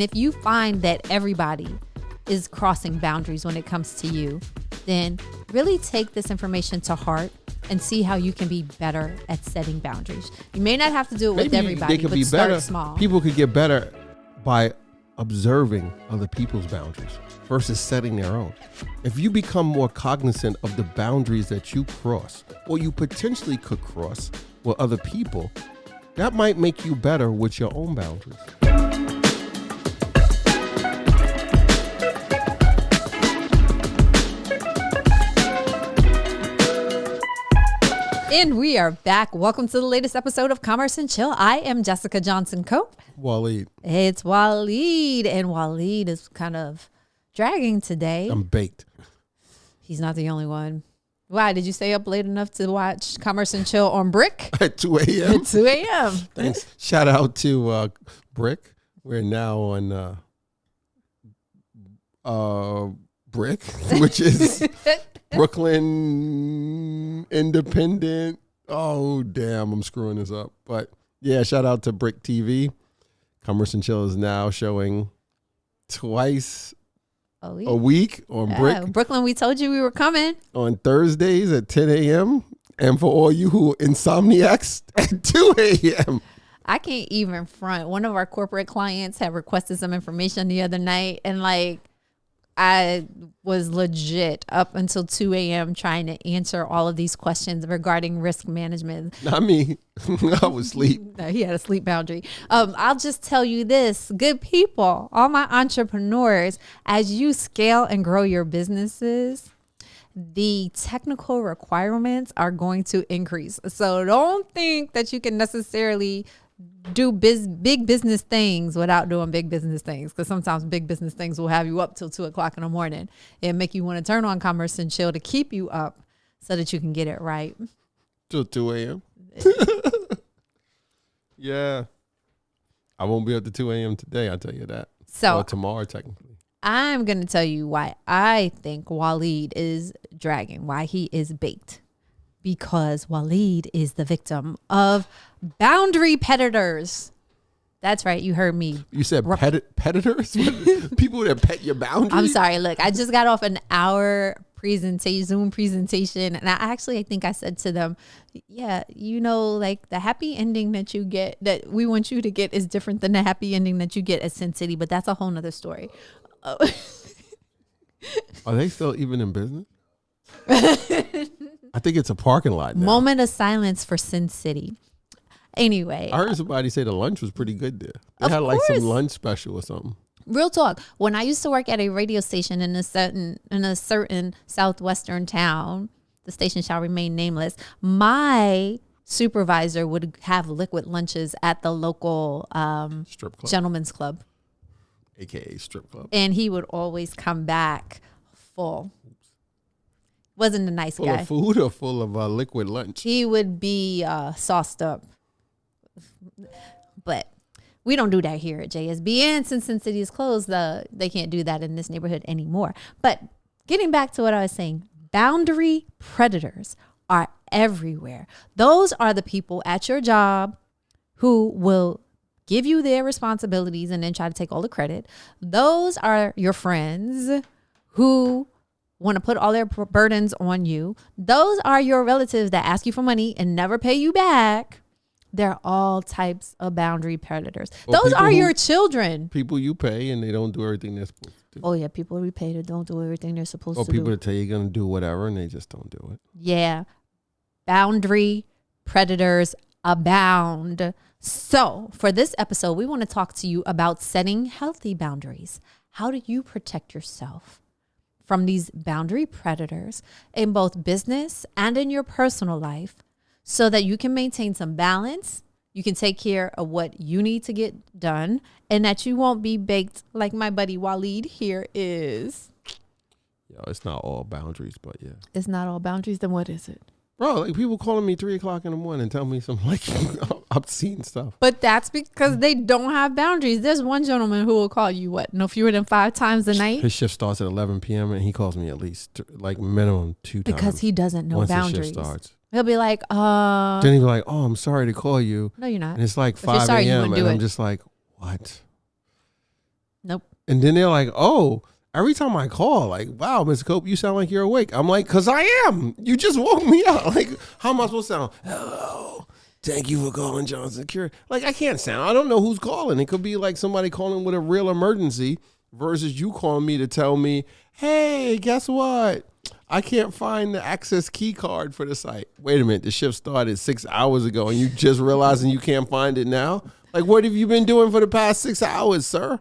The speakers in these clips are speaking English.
If you find that everybody is crossing boundaries when it comes to you, then really take this information to heart and see how you can be better at setting boundaries. You may not have to do it with everybody, they could but be start better. small. People could get better by observing other people's boundaries versus setting their own. If you become more cognizant of the boundaries that you cross or you potentially could cross with other people, that might make you better with your own boundaries. And we are back. Welcome to the latest episode of Commerce and Chill. I am Jessica Johnson Cope. Waleed. It's Waleed, and Waleed is kind of dragging today. I'm baked. He's not the only one. Why? Did you stay up late enough to watch Commerce and Chill on Brick? At 2 a.m. At 2 a.m. Thanks. Shout out to Brick. We're now on Brick, which is Brooklyn Independent. Oh, damn, I'm screwing this up. But yeah, shout out to Brick TV. Commerce and Chill is now showing twice a week on Brick. Brooklyn, we told you we were coming. On Thursdays at 10 a.m. And for all you who insomniacs, at 2 a.m. I can't even front. One of our corporate clients had requested some information the other night, and I was legit up until 2 a.m. trying to answer all of these questions regarding risk management. Not me. I was asleep. No, he had a sleep boundary. I'll just tell you this, good people, all my entrepreneurs, as you scale and grow your businesses, the technical requirements are going to increase. So don't think that you can necessarily do big business things without doing big business things, because sometimes big business things will have you up till 2 o'clock in the morning and make you want to turn on Commerce and Chill to keep you up so that you can get it right till 2 a.m. Yeah, I won't be up to 2 a.m. today, I'll tell you that. Or tomorrow technically. I'm going to tell you why I think Waleed is dragging, why he is baked. Because Waleed is the victim of boundary predators. That's right. You heard me. You said predators? People that pet your boundaries? I'm sorry. Look, I just got off an hour Zoom presentation. And I think I said to them, yeah, like the happy ending that you get, that we want you to get, is different than the happy ending that you get at Sin City. But that's a whole nother story. Are they still even in business? I think it's a parking lot now. Moment of silence for Sin City. Anyway. I heard somebody say the lunch was pretty good there. They had like some lunch special or something. Real talk. When I used to work at a radio station in a certain southwestern town, the station shall remain nameless, my supervisor would have liquid lunches at the local strip club. Gentlemen's Club. AKA strip club. And he would always come back full. Wasn't a nice guy. Full of food or full of liquid lunch? He would be sauced up. But we don't do that here at JSB. And since Sin City is closed, they can't do that in this neighborhood anymore. But getting back to what I was saying, boundary predators are everywhere. Those are the people at your job who will give you their responsibilities and then try to take all the credit. Those are your friends who want to put all their burdens on you. Those are your relatives that ask you for money and never pay you back. They're all types of boundary predators. Those are your children. People you pay and they don't do everything they're supposed to do. Oh yeah, people we pay that don't do everything they're supposed to do. Or people that tell you you're going to do whatever and they just don't do it. Yeah. Boundary predators abound. So for this episode, we want to talk to you about setting healthy boundaries. How do you protect yourself from these boundary predators in both business and in your personal life so that you can maintain some balance, you can take care of what you need to get done, and that you won't be baked like my buddy Waleed here is. Yo, it's not all boundaries, but yeah. It's not all boundaries, then what is it? Bro, like people calling me 3 o'clock in the morning and tell me some like obscene stuff. But that's because they don't have boundaries. There's one gentleman who will call you no fewer than 5 times a night. His shift starts at 11 p.m. and he calls me at least minimum 2 times. Because he doesn't know boundaries. His shift starts. He'll be like, Then he'll be like, oh, I'm sorry to call you. No, you're not. And it's like 5 a.m. and I'm just like, what? Nope. And then they're like, oh, every time I call, like, wow, Mr. Cope, you sound like you're awake. I'm like, because I am. You just woke me up. Like, how am I supposed to sound? Hello. Thank you for calling Johnson Security. Like, I can't sound. I don't know who's calling. It could be like somebody calling with a real emergency versus you calling me to tell me, hey, guess what? I can't find the access key card for the site. Wait a minute. The shift started 6 hours ago and you just realizing you can't find it now? Like, what have you been doing for the past 6 hours, sir?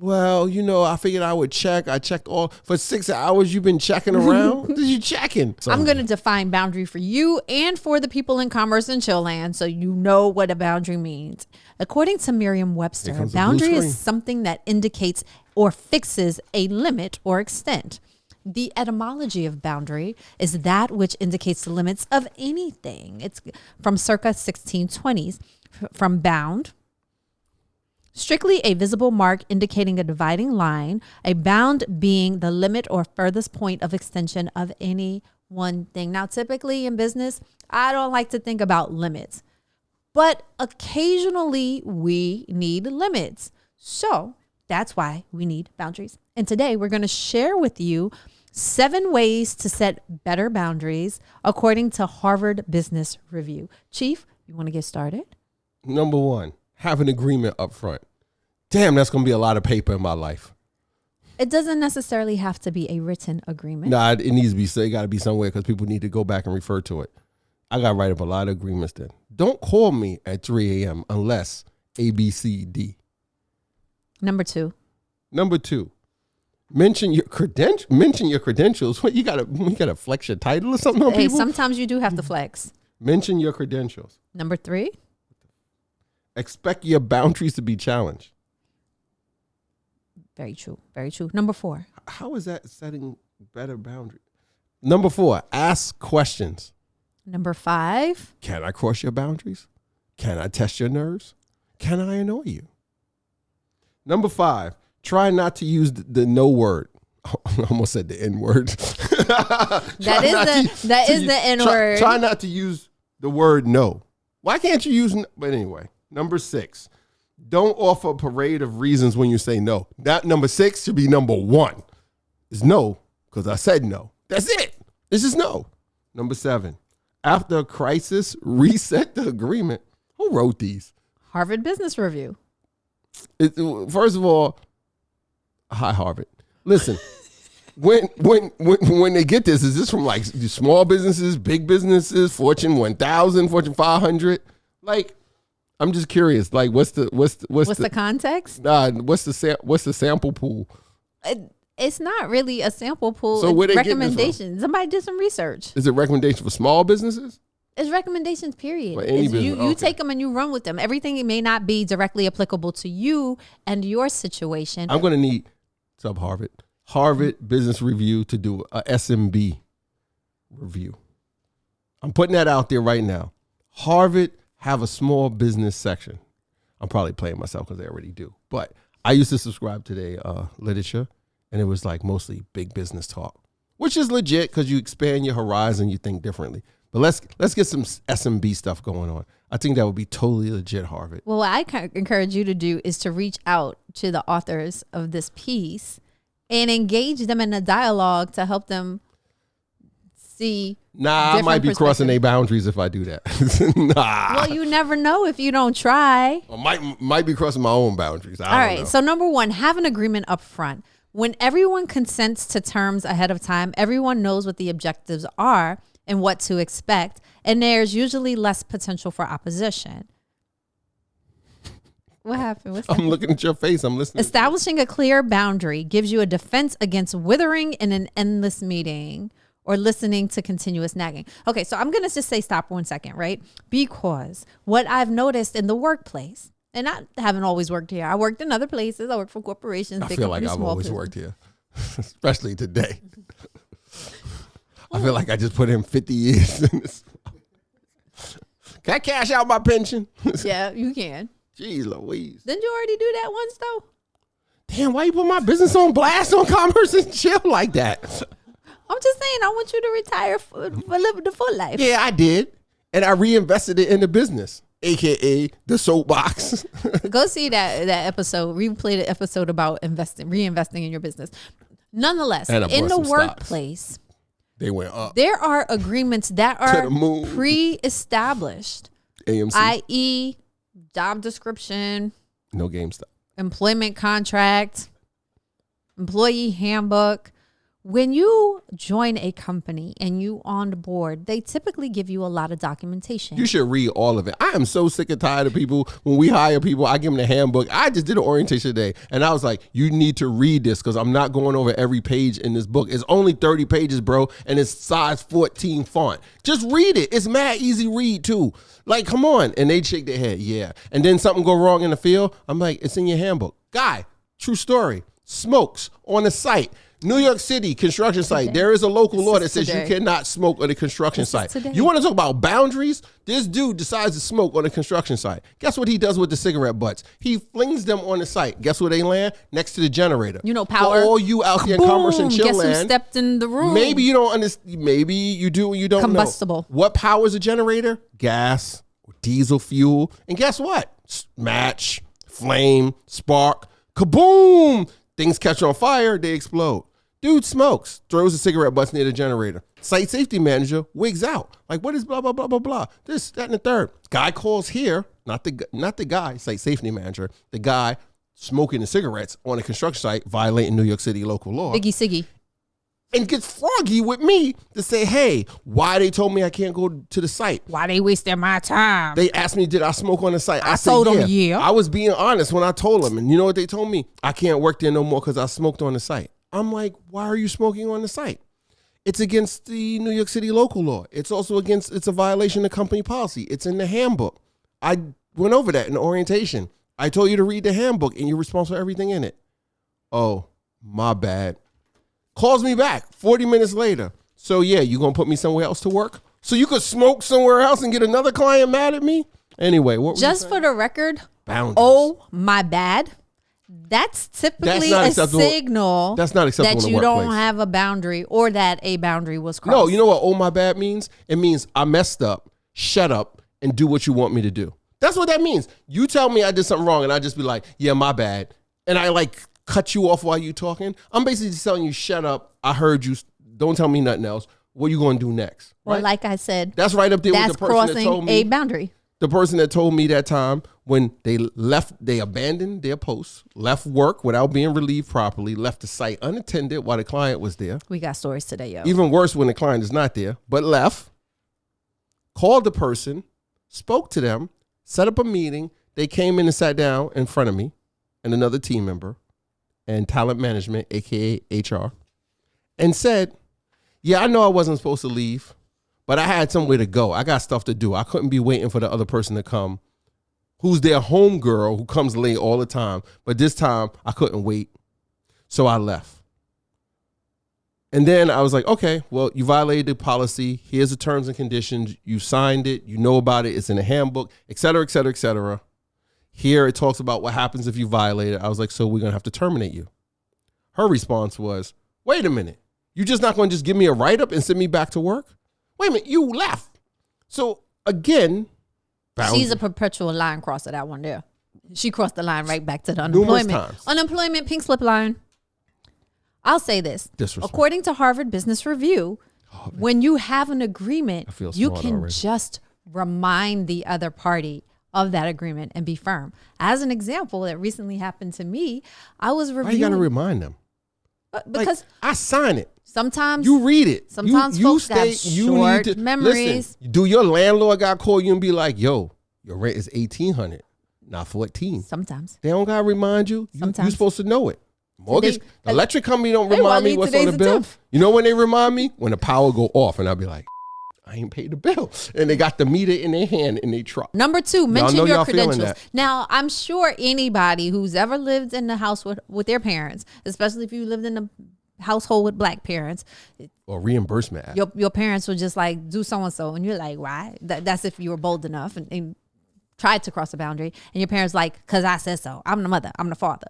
Well, I figured I would check. I checked all for 6 hours. You've been checking around. What are you checking? So, I'm going to define boundary for you and for the people in commerce and chill land, so you know what a boundary means. According to Merriam-Webster, boundary is something that indicates or fixes a limit or extent. The etymology of boundary is that which indicates the limits of anything. It's from circa 1620s, from bound. Strictly a visible mark indicating a dividing line, a bound being the limit or furthest point of extension of any one thing. Now, typically in business, I don't like to think about limits, but occasionally we need limits. So that's why we need boundaries. And today we're going to share with you 7 ways to set better boundaries according to Harvard Business Review. Chief, you want to get started? Number 1, have an agreement up front. Damn, that's going to be a lot of paper in my life. It doesn't necessarily have to be a written agreement. Nah, it needs to be, so it got to be somewhere because people need to go back and refer to it. I got to write up a lot of agreements then. Don't call me at 3 a.m. unless A, B, C, D. Number 2, mention your credentials. What, you gotta flex your title or something on people? Sometimes you do have to flex. Mention your credentials. Number 3, expect your boundaries to be challenged. very true. Very true. Number 4, How is that setting better boundaries? Number 4, ask questions. Number 5, Can I cross your boundaries? Can I test your nerves? Can I annoy you? Number 5, try not to use the no word. I almost said the N word. that is the N word. Try not to use the word no. Why can't you use? But anyway, number 6, don't offer a parade of reasons when you say no. That number 6 should be number 1. Is no because I said no. That's it. This is no. Number 7, after a crisis, reset the agreement. Who wrote these? Harvard Business Review. First of all, hi Harvard. Listen, when they get this, is this from like small businesses, big businesses, Fortune 1000, Fortune 500? Like, I'm just curious. Like, what's the context? What's the sample pool? It's not really a sample pool. So it's recommendations. Somebody did some research. Is it recommendation for small businesses? It's recommendations, period. For any business. You take them and you run with them. Everything may not be directly applicable to you and your situation. I'm going to need Harvard Business Review to do a SMB review. I'm putting that out there right now. Harvard have a small business section. I'm probably playing myself because they already do. But I used to subscribe to their literature, and it was like mostly big business talk, which is legit because you expand your horizon, you think differently. But let's get some SMB stuff going on. I think that would be totally legit, Harvard. Well, what I encourage you to do is to reach out to the authors of this piece and engage them in a dialogue to help them see. Nah, I might be crossing their boundaries if I do that. Nah. Well, you never know if you don't try. I might be crossing my own boundaries. All right. So number 1, have an agreement up front. When everyone consents to terms ahead of time, everyone knows what the objectives are and what to expect, and there's usually less potential for opposition. What happened? I'm looking at your face. I'm listening. Establishing a clear boundary gives you a defense against withering in an endless meeting or listening to continuous nagging. Okay, so I'm going to just say stop 1 second, right? Because what I've noticed in the workplace, and I haven't always worked here. I worked in other places. I worked for corporations. I feel like I've always worked here, especially today. I feel like I just put in 50 years in this. Can I cash out my pension? Yeah, you can. Jeez Louise. Didn't you already do that once, though? Damn, why you put my business on blast on Commerce and Chill like that? I'm just saying, I want you to retire for living the full life. Yeah, I did. And I reinvested it in the business. AKA the soapbox. Go see that episode. Replay the episode about reinvesting in your business. Nonetheless, in the workplace, they went up. There are agreements that are pre-established, AMC. i.e., job description, no GameStop, employment contract, employee handbook. When you join a company and you on the board, they typically give you a lot of documentation. You should read all of it. I am so sick and tired of people. When we hire people, I give them the handbook. I just did an orientation today, and I was like, you need to read this because I'm not going over every page in this book. It's only 30 pages, bro, and it's size 14 font. Just read it. It's mad easy read, too. Like, come on. And they shake their head, yeah. And then something go wrong in the field. I'm like, it's in your handbook. Guy, true story, smokes on the site. New York City construction site. There is a local law that says you cannot smoke on a construction site. You want to talk about boundaries? This dude decides to smoke on a construction site. Guess what he does with the cigarette butts? He flings them on the site. Guess where they land? Next to the generator. You know, power. For all you out there in Commerce and Chill Guess land. who stepped in the room? Maybe you don't understand. Maybe you do and you don't know. Combustible. What powers a generator? Gas, diesel fuel. And guess what? Match, flame, spark, kaboom. Things catch on fire, they explode. Dude smokes, throws a cigarette butts near the generator. Site safety manager wigs out. Like, what is blah, blah, blah, blah, blah. This, that, and the third. Guy calls here, not the guy, site safety manager, the guy smoking the cigarettes on a construction site, violating New York City local law. Biggie Siggy. And gets froggy with me to say, hey, why they told me I can't go to the site? Why they wasting my time? They asked me, did I smoke on the site? I told them, yeah. I was being honest when I told them. And you know what they told me? I can't work there no more because I smoked on the site. I'm like, why are you smoking on the site? It's against the New York City local law. It's also it's a violation of company policy. It's in the handbook. I went over that in orientation. I told you to read the handbook and you're responsible for everything in it. Oh, my bad. Calls me back 40 minutes later. So yeah, you gonna put me somewhere else to work? So you could smoke somewhere else and get another client mad at me? Anyway, what were just for the record, boundaries. Oh, my bad. That's typically a signal that's not acceptable that you don't have a boundary or that a boundary was crossed. No, you know what oh my bad means? It means I messed up, shut up, and do what you want me to do. That's what that means. You tell me I did something wrong and I just be like, yeah, my bad. And I like cut you off while you talking. I'm basically just telling you, shut up. I heard you. Don't tell me nothing else. What are you going to do next? Right? Well, like I said, that's right up there with the person that told me. A boundary. The person that told me that time when they left, they abandoned their post, left work without being relieved properly, left the site unattended while the client was there. We got stories today, yo. Even worse when the client is not there, but left, called the person, spoke to them, set up a meeting. They came in and sat down in front of me and another team member and talent management, AKA HR, and said, yeah, I know I wasn't supposed to leave, but I had somewhere to go. I got stuff to do. I couldn't be waiting for the other person to come, who's their home girl who comes late all the time. But this time I couldn't wait. So I left. And then I was like, okay, well, you violated the policy. Here's the terms and conditions. You signed it. You know about it. It's in the handbook, et cetera, et cetera, et cetera. Here it talks about what happens if you violate it. I was like, so we're going to have to terminate you. Her response was, wait a minute. You're just not going to just give me a write-up and send me back to work? Wait a minute, you left. So again, she's a perpetual line crosser, that one there. She crossed the line right back to the unemployment. Unemployment pink slip line. I'll say this. According to Harvard Business Review, when you have an agreement, you can just remind the other party of that agreement and be firm. As an example that recently happened to me, I was reviewing. Why you got to remind them? Because I sign it. Sometimes you read it. Sometimes folks got short memories. Listen, do your landlord got call you and be like, "Yo, your rent is $1,800, not $14." Sometimes they don't gotta remind you. Sometimes you're supposed to know it. Mortgage, the electric company don't remind me what's on the bill. You know when they remind me? When the power go off, and I'll be like, I ain't paid the bill. And they got the meter in their hand in their truck. Number 2, mention your credentials. Now, I'm sure anybody who's ever lived in the house with their parents, especially if you lived in a household with black parents, or reimbursement act. Your parents would just like do so-and-so, and you're like, why? That's if you were bold enough and tried to cross a boundary, and your parents like, because I said so. I'm the mother, I'm the father,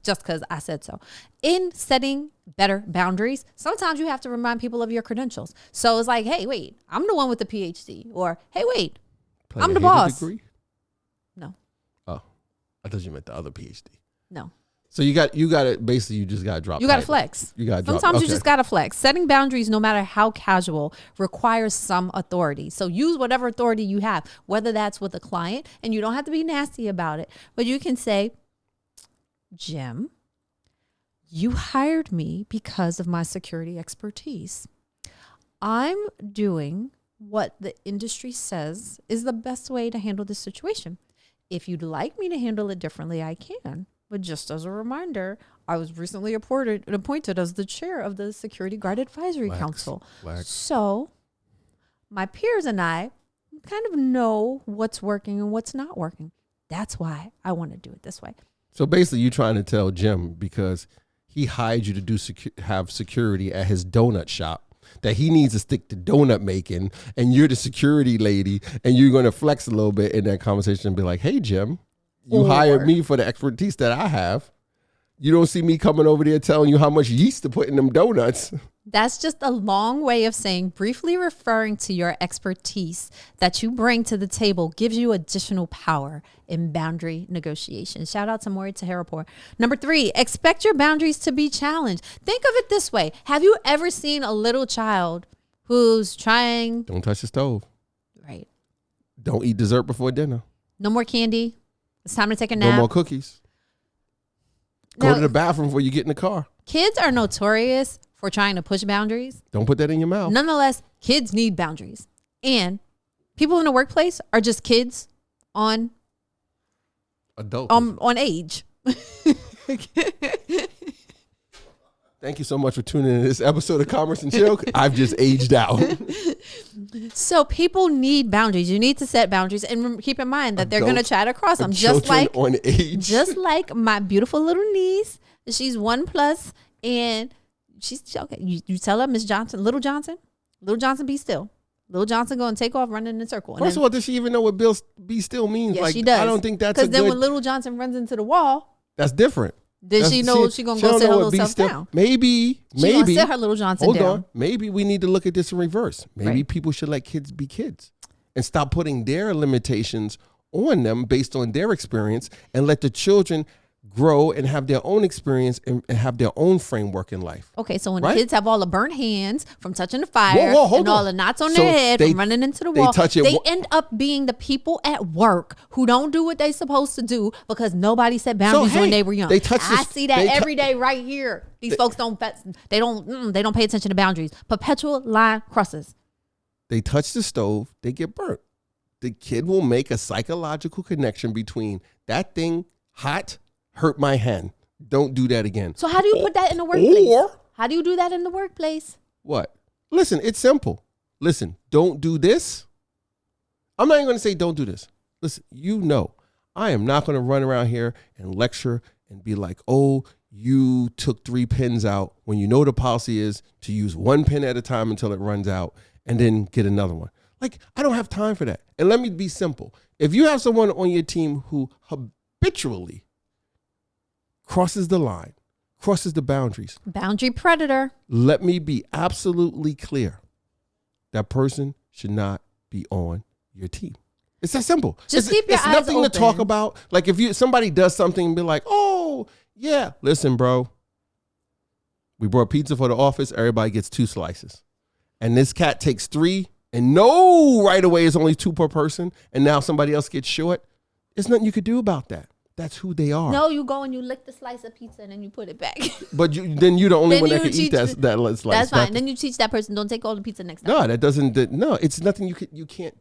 just because I said so. In setting better boundaries, sometimes you have to remind people of your credentials. So it's like, hey, wait, I'm the one with the PhD, or hey, wait, I'm the boss. I thought you meant the other PhD. No. So you got it. Basically, you just got to drop. You got to flex. You got to drop. Sometimes you just got to flex. Setting boundaries, no matter how casual, requires some authority. So use whatever authority you have, whether that's with a client, and you don't have to be nasty about it, but you can say, Jim, you hired me because of my security expertise. I'm doing what the industry says is the best way to handle this situation. If you'd like me to handle it differently, I can. But just as a reminder, I was recently appointed as the chair of the Security Guard Advisory Council. So my peers and I kind of know what's working and what's not working. That's why I want to do it this way. So basically, you're trying to tell Jim, because he hired you to do have security at his donut shop, that he needs to stick to donut making, and you're the security lady, and you're going to flex a little bit in that conversation and be like, hey, Jim, you hired me for the expertise that I have. You don't see me coming over there telling you how much yeast to put in them donuts. That's just a long way of saying, briefly referring to your expertise that you bring to the table gives you additional power in boundary negotiation. Shout out to Maury Tahirapur. Number 3, expect your boundaries to be challenged. Think of it this way. Have you ever seen a little child who's trying? Don't touch the stove. Right. Don't eat dessert before dinner. No more candy. It's time to take a nap. No more cookies. Go to the bathroom before you get in the car. Kids are notorious for trying to push boundaries. Don't put that in your mouth. Nonetheless, kids need boundaries. And people in the workplace are just kids on adult on age. Thank you so much for tuning in to this episode of Commerce and Chill. I've just aged out. So people need boundaries. You need to set boundaries, and keep in mind that they're going to try to cross them. Just like my beautiful little niece. She's 1+, and she's okay. You tell her, Miss Johnson, Little Johnson, be still. Little Johnson going to take off running in a circle. First of all, does she even know what be still means? Yes, like, she does. I don't think that's because then when Little Johnson runs into the wall, that's different. Then she knows she's going to go sit her little self down. Maybe. She's going to sit her Little Johnson down. Hold on. Maybe we need to look at this in reverse. Maybe people should let kids be kids and stop putting their limitations on them based on their experience, and let the children grow and have their own experience and have their own framework in life. Okay, so when the kids have all the burnt hands from touching the fire and all the knots on their head from running into the wall, they end up being the people at work who don't do what they're supposed to do because nobody set boundaries when they were young. I see that every day right here. These folks don't pay attention to boundaries. Perpetual line crosses. They touch the stove, they get burnt. The kid will make a psychological connection between that thing hot, hurt my hand. Don't do that again. So how do you put that in the workplace? How do you do that in the workplace? What? Listen, it's simple. Listen, don't do this. I'm not even going to say don't do this. Listen, I am not going to run around here and lecture and be like, oh, you took 3 pins out when you know the policy is to use 1 pin at a time until it runs out and then get another one. Like, I don't have time for that. And let me be simple. If you have someone on your team who habitually crosses the line, crosses the boundaries. Boundary predator. Let me be absolutely clear. That person should not be on your team. It's that simple. Just keep your eyes open. It's nothing to talk about. Like if somebody does something and be like, oh, yeah, listen, bro. We brought pizza for the office. Everybody gets 2 slices. And this cat takes 3 and right away it's only 2 per person. And now somebody else gets short. There's nothing you could do about that. That's who they are. No, you go and you lick the slice of pizza and then you put it back. But then you're the only one that can eat that slice. That's fine. Then you teach that person, don't take all the pizza next time. No, that doesn't. No, it's nothing. You can't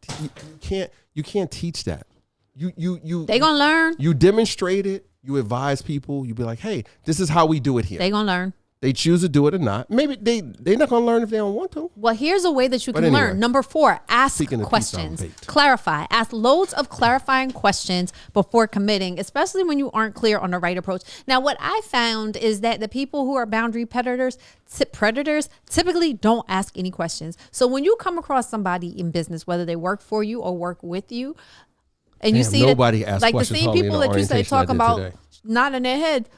teach that. They gonna learn. You demonstrate it. You advise people. You be like, hey, this is how we do it here. They gonna learn. They choose to do it or not. Maybe they're not going to learn if they don't want to. Well, here's a way that you can learn. Number 4, ask questions. Clarify. Ask loads of clarifying questions before committing, especially when you aren't clear on the right approach. Now, what I found is that the people who are boundary predators typically don't ask any questions. So when you come across somebody in business, whether they work for you or work with you, and you see nobody asks questions, the same people that you say talk about nodding their head,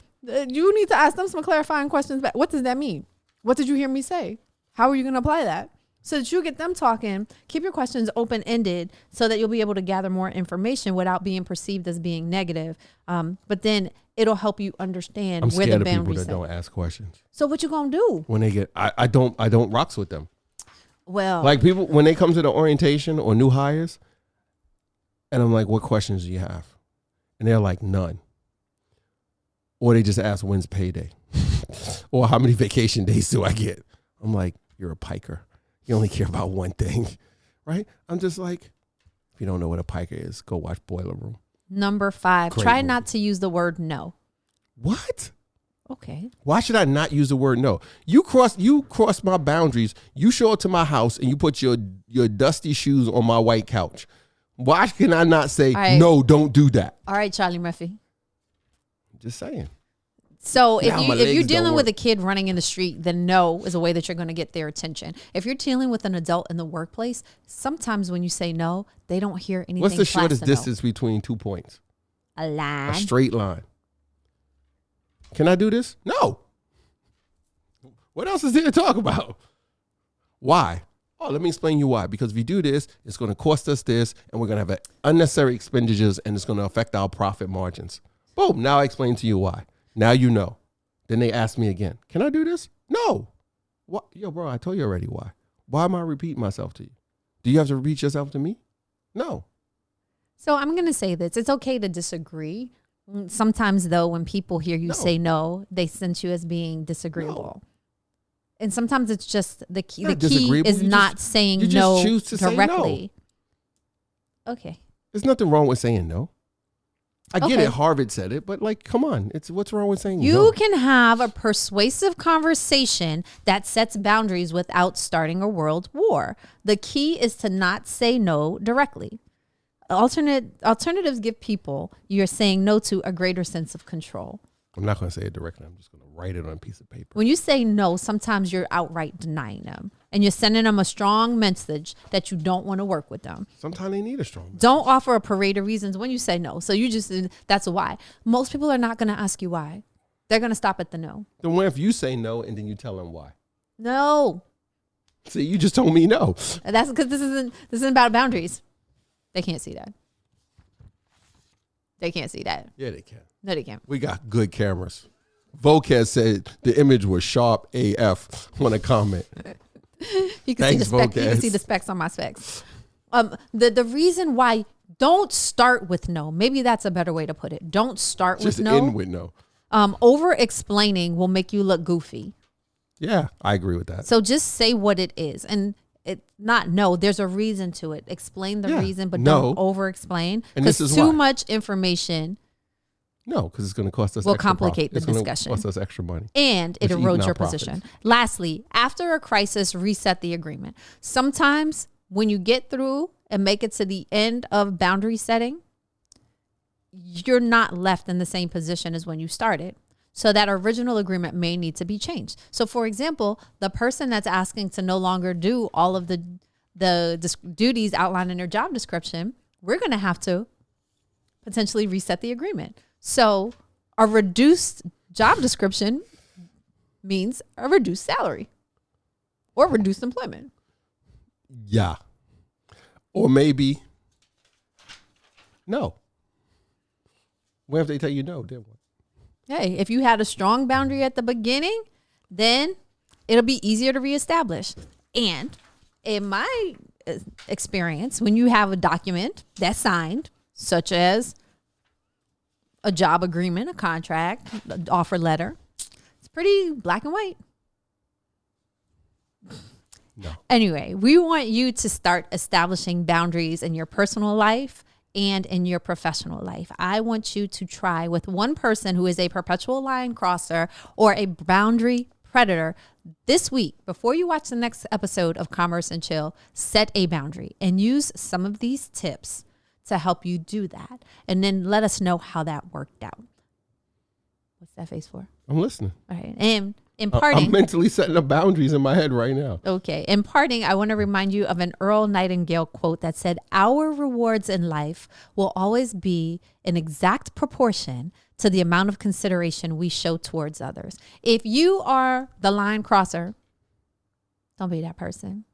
you need to ask them some clarifying questions back. What does that mean? What did you hear me say? How are you going to apply that? So that you get them talking, keep your questions open-ended so that you'll be able to gather more information without being perceived as being negative. But then it'll help you understand I'm where scared the of people boundaries that are. don't ask questions. So what you gonna do? When they get, I don't rocks with them. Well, Like people, when they come to the orientation or new hires, and I'm like, what questions do you have? And they're like, none. Or they just ask, when's payday? Or how many vacation days do I get? I'm like, you're a piker. You only care about one thing, right? I'm just like, if you don't know what a piker is, go watch Boiler Room. number 5, Great try movie. not to use the word no. What? Okay. Why should I not use the word no? You cross my boundaries. You show up to my house and you put your dusty shoes on my white couch. Why can I not say, right. no, don't do that? All right, Charlie Murphy. Just saying. So Now my if you're legs dealing don't with a work. kid running in the street, then no is a way that you're going to get their attention. If you're dealing with an adult in the workplace, sometimes when you say no, they don't hear anything. What's the past shortest the no. distance between 2 points? A line. A straight line. Can I do this? No. What else is there to talk about? Why? Oh, let me explain you why. Because if you do this, it's going to cost us this, and we're going to have unnecessary expenditures, and it's going to affect our profit margins. Boom. Now I explain to you why. Now you know. Then they ask me again, can I do this? No. What? Yo, bro, I told you already why. Why am I repeating myself to you? Do you have to repeat yourself to me? No. So I'm going to say this. It's okay to disagree. Sometimes, though, when people hear you say no, they sense you as being disagreeable. No. And sometimes it's just the key. The key is not saying no directly. Okay. There's nothing wrong with saying no. I get it. Harvard said it, but like, come on. What's wrong with saying no? You can have a persuasive conversation that sets boundaries without starting a world war. The key is to not say no directly. Alternatives give people you're saying no to a greater sense of control. I'm not going to say it directly. I'm just going to write it on a piece of paper. When you say no, sometimes you're outright denying them. And you're sending them a strong message that you don't want to work with them. Sometimes they need a strong message. Don't offer a parade of reasons when you say no. So you just, that's why. Most people are not going to ask you why. They're going to stop at the no. Then what if you say no and then you tell them why? No. See, you just told me no. That's because this isn't about boundaries. They can't see that. They can't see that. Yeah, they can. No, they can't. We got good cameras. Vocaz said the image was sharp AF on a comment. You can see the specs. You can see the specs on my specs. The reason why, don't start with no. Maybe that's a better way to put it. Don't start Just with no. end with no. Over explaining will make you look goofy. Yeah, I agree with that. So just say what it is, and it's not no. There's a reason to it. Explain the reason, but don't over explain because too much information. No, because it's going to cost us. Will complicate the discussion. Cost us extra money, and it erodes your position. Lastly, after a crisis, reset the agreement. Sometimes when you get through and make it to the end of boundary setting, you're not left in the same position as when you started. So that original agreement may need to be changed. So, for example, the person that's asking to no longer do all of the duties outlined in their job description, we're going to have to potentially reset the agreement. So a reduced job description means a reduced salary or reduced employment. Yeah. Or maybe no. What if they tell you no? Then what? Hey, if you had a strong boundary at the beginning, then it'll be easier to reestablish. And in my experience, when you have a document that's signed, such as a job agreement, a contract, an offer letter, it's pretty black and white. No. Anyway, we want you to start establishing boundaries in your personal life and in your professional life. I want you to try with one person who is a perpetual line crosser or a boundary predator this week. Before you watch the next episode of Commerce and Chill, set a boundary and use some of these tips to help you do that. And then let us know how that worked out. What's that face for? I'm listening. All right. And in parting, I'm mentally setting up boundaries in my head right now. Okay. In parting, I want to remind you of an Earl Nightingale quote that said, "Our rewards in life will always be in exact proportion to the amount of consideration we show towards others." If you are the line crosser, don't be that person.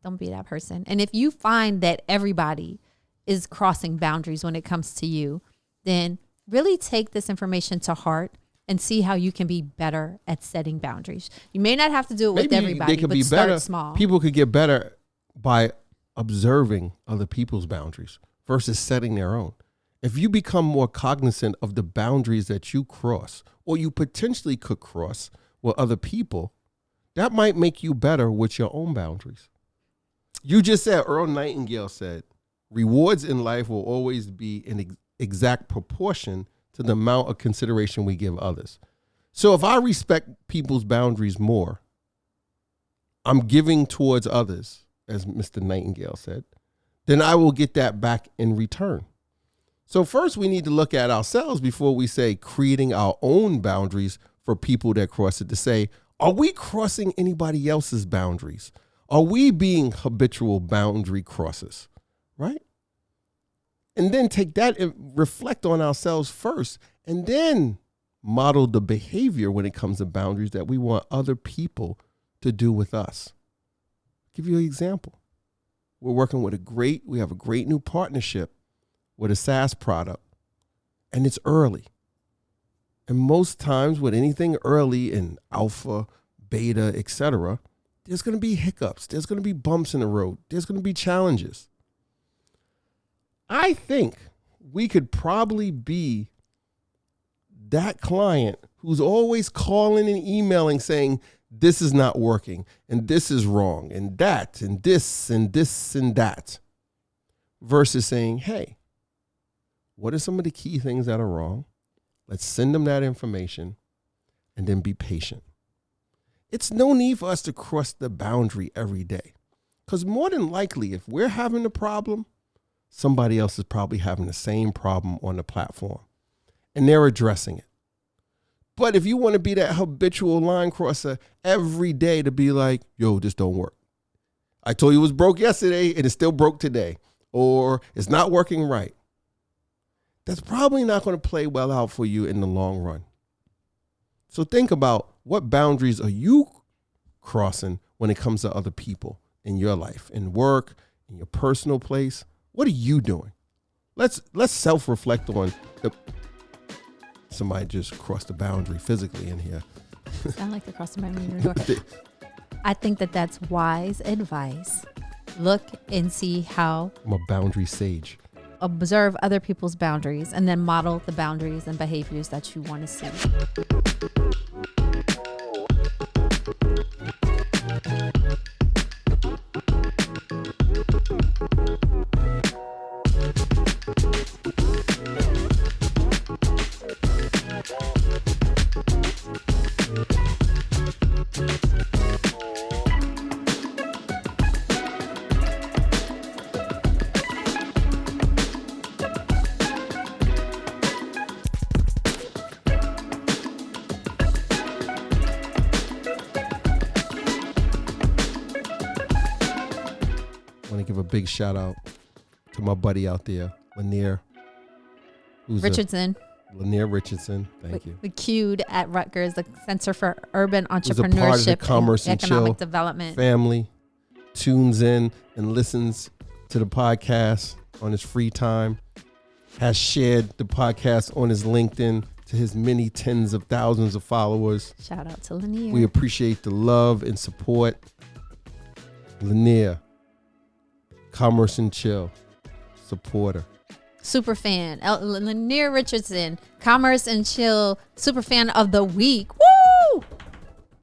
Don't be that person. And if you find that everybody is crossing boundaries when it comes to you, then really take this information to heart and see how you can be better at setting boundaries. You may not have to do it with everybody, they could but be start better. small. People could get better by observing other people's boundaries versus setting their own. If you become more cognizant of the boundaries that you cross or you potentially could cross with other people, that might make you better with your own boundaries. You just said, Earl Nightingale said, rewards in life will always be in exact proportion to the amount of consideration we give others. So if I respect people's boundaries more, I'm giving towards others, as Mr. Nightingale said, then I will get that back in return. So first we need to look at ourselves before we say creating our own boundaries for people that cross it, to say, are we crossing anybody else's boundaries? Are we being habitual boundary crossers, right? And then take that and reflect on ourselves first, and then model the behavior when it comes to boundaries that we want other people to do with us. Give you an example. We're working with we have a great new partnership with a SaaS product, and it's early. And most times with anything early in alpha, beta, etc., there's going to be hiccups. There's going to be bumps in the road. There's going to be challenges. I think we could probably be that client who's always calling and emailing saying, this is not working, and this is wrong, and that, and this, and this, and that, versus saying, hey, what are some of the key things that are wrong? Let's send them that information and then be patient. It's no need for us to cross the boundary every day, because more than likely, if we're having a problem, somebody else is probably having the same problem on the platform, and they're addressing it. But if you want to be that habitual line crosser every day to be like, yo, this don't work. I told you it was broke yesterday and it's still broke today, or it's not working right. That's probably not going to play well out for you in the long run. So think about, what boundaries are you crossing when it comes to other people in your life, in work, in your personal place? What are you doing? Let's self-reflect on somebody just crossed the boundary physically in here. Sound like they're crossing my door. I think that's wise advice. Look and see how. I'm a boundary sage. Observe other people's boundaries and then model the boundaries and behaviors that you want to see. Big shout out to my buddy out there, Lyneir. Richardson. Lyneir Richardson. Thank you. The CUED at Rutgers, the Center for Urban Who's a part of the Entrepreneurship Commerce and and Economic Chill Development family. Tunes in and listens to the podcast on his free time. Has shared the podcast on his LinkedIn to his many tens of thousands of followers. Shout out to Lyneir. We appreciate the love and support. Lyneir, Commerce and Chill supporter. Super fan. Lyneir Richardson, Commerce and Chill super fan of the week. Woo!